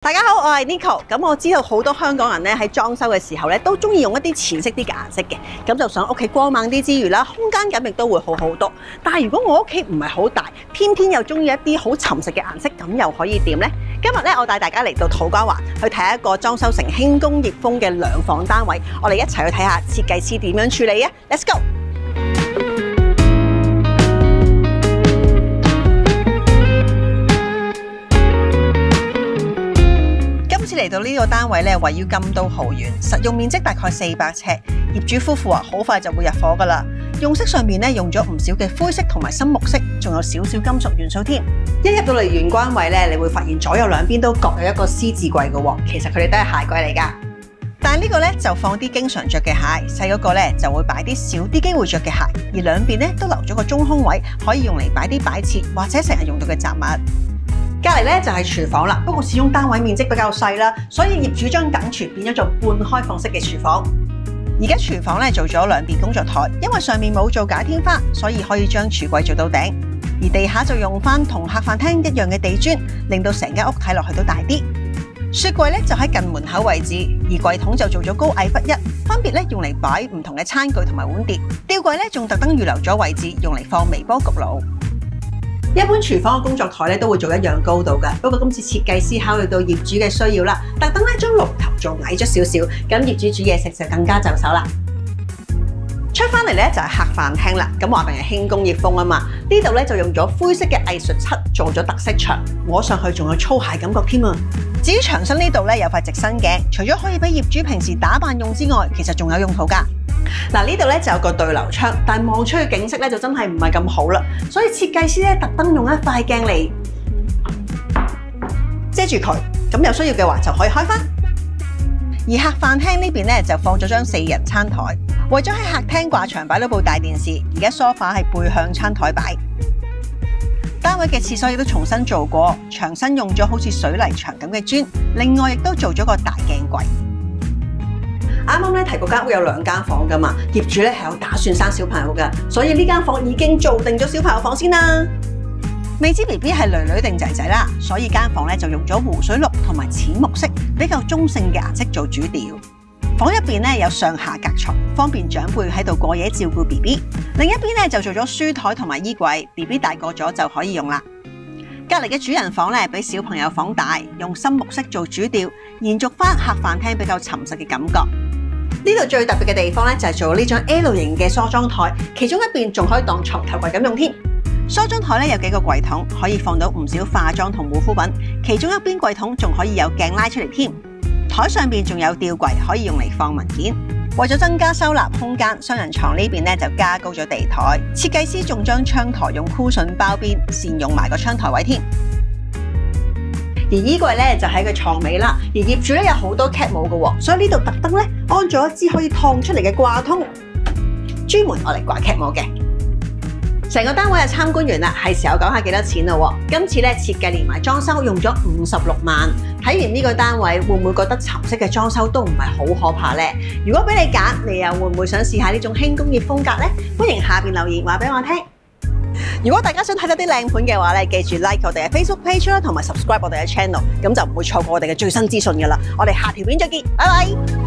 大家好，我係 Nico。咁我知道好多香港人咧喺裝修嘅時候咧，都中意用一啲淺色啲嘅顏色嘅，咁就想屋企光猛啲之餘啦，空間感亦都會好好多。但係如果我屋企唔係好大，偏偏又中意一啲好沉實嘅顏色，咁又可以點呢？今日咧，我帶大家嚟到土瓜灣去睇一個裝修成輕工業風嘅兩房單位，我哋一齊去睇下設計師點樣處理啊 ！Let's go！今次嚟到呢個單位咧，位於金都豪苑，實用面積大概400尺。業主夫婦話好快就會入伙噶啦。用色上面咧用咗唔少嘅灰色同埋深木色，仲有少少金屬元素添。一入到嚟玄關位咧，你會發現左右兩邊都各有一個獅字櫃嘅，其實佢哋都係鞋櫃嚟噶。但係呢個咧就放啲經常着嘅鞋，細嗰個咧就會擺啲少啲機會着嘅鞋，而兩邊咧都留咗個中空位，可以用嚟擺啲擺設或者成日用到嘅雜物。隔籬咧就係廚房啦，不過始終單位面積比較細啦，所以業主將等廚變咗做半開放式嘅廚房。而家廚房咧做咗兩邊工作台，因為上面冇做假天花，所以可以將櫥櫃做到頂。而地下就用翻同客飯廳一樣嘅地磚，令到成間屋睇落去都大啲。雪櫃咧就喺近門口位置，而櫃桶就做咗高矮不一，分別咧用嚟擺唔同嘅餐具同埋碗碟。吊櫃咧仲特登預留咗位置，用嚟放微波焗爐。一般廚房嘅工作台咧都會做一樣高度㗎，不過今次設計師考慮到業主嘅需要啦，特登咧將爐頭做矮咗少少，咁業主煮嘢食就更加就手啦。出翻嚟咧就係客飯廳啦，咁話明係輕工業風啊嘛，呢度咧就用咗灰色嘅藝術漆做咗特色牆，摸上去仲有粗鞋感覺添啊！至於牆身呢度咧有塊直身鏡，除咗可以俾業主平時打扮用之外，其實仲有用途㗎。嗱，呢度咧就有個對流窗，但望出去景色咧就真係唔係咁好啦，所以設計師咧特登用一塊鏡嚟遮住佢，咁有需要嘅話就可以開返。而客飯廳呢邊咧就放咗張4人餐台，為咗喺客廳掛牆擺到部大電視，而家梳化係背向餐台擺。單位嘅廁所亦都重新做過，牆身用咗好似水泥牆咁嘅磚，另外亦都做咗個大鏡櫃。啱啱咧提過間屋有2間房噶嘛，業主咧係有打算生小朋友噶，所以呢間房已經做定咗小朋友房先啦。未知 BB 係女女定仔仔啦，所以間房咧就用咗湖水綠同埋淺木色，比較中性嘅顏色做主調。房入邊咧有上下隔床，方便長輩喺度過夜照顧 BB。另一邊咧就做咗書台同埋衣櫃 ，BB 大個咗就可以用啦。隔籬嘅主人房咧比小朋友房大，用深木色做主調，延續翻客飯廳比較沉實嘅感覺。呢度最特別嘅地方咧就係做呢張 L 型嘅梳妝台，其中一邊仲可以當床頭櫃咁用添。梳妝台咧有幾個櫃桶，可以放到唔少化妝同護膚品，其中一邊櫃桶仲可以有鏡拉出嚟添。台上邊仲有吊櫃，可以用嚟放文件。為咗增加收納空間，雙人床呢邊咧就加高咗地台。設計師仲將窗台用 cushion 包邊，善用埋個窗台位添。而衣櫃咧就喺個床尾啦，而業主咧有好多 cat 帽嘅，所以呢度特登咧安咗一支可以燙出嚟嘅掛通，專門我嚟掛 cat 帽嘅。成個單位就參觀完啦，係時候講下幾多錢咯。今次咧設計連埋裝修用咗56萬。睇完呢個單位，會唔會覺得沉色嘅裝修都唔係好可怕呢？如果俾你揀，你又會唔會想試下呢種輕工業風格呢？歡迎下邊留言話俾我聽。如果大家想睇多啲靚盤嘅話咧，記住 like 我哋嘅 Facebook page 啦，同埋 subscribe 我哋嘅 channel，咁就唔會錯過我哋嘅最新資訊噶啦。我哋下條片再見，拜拜。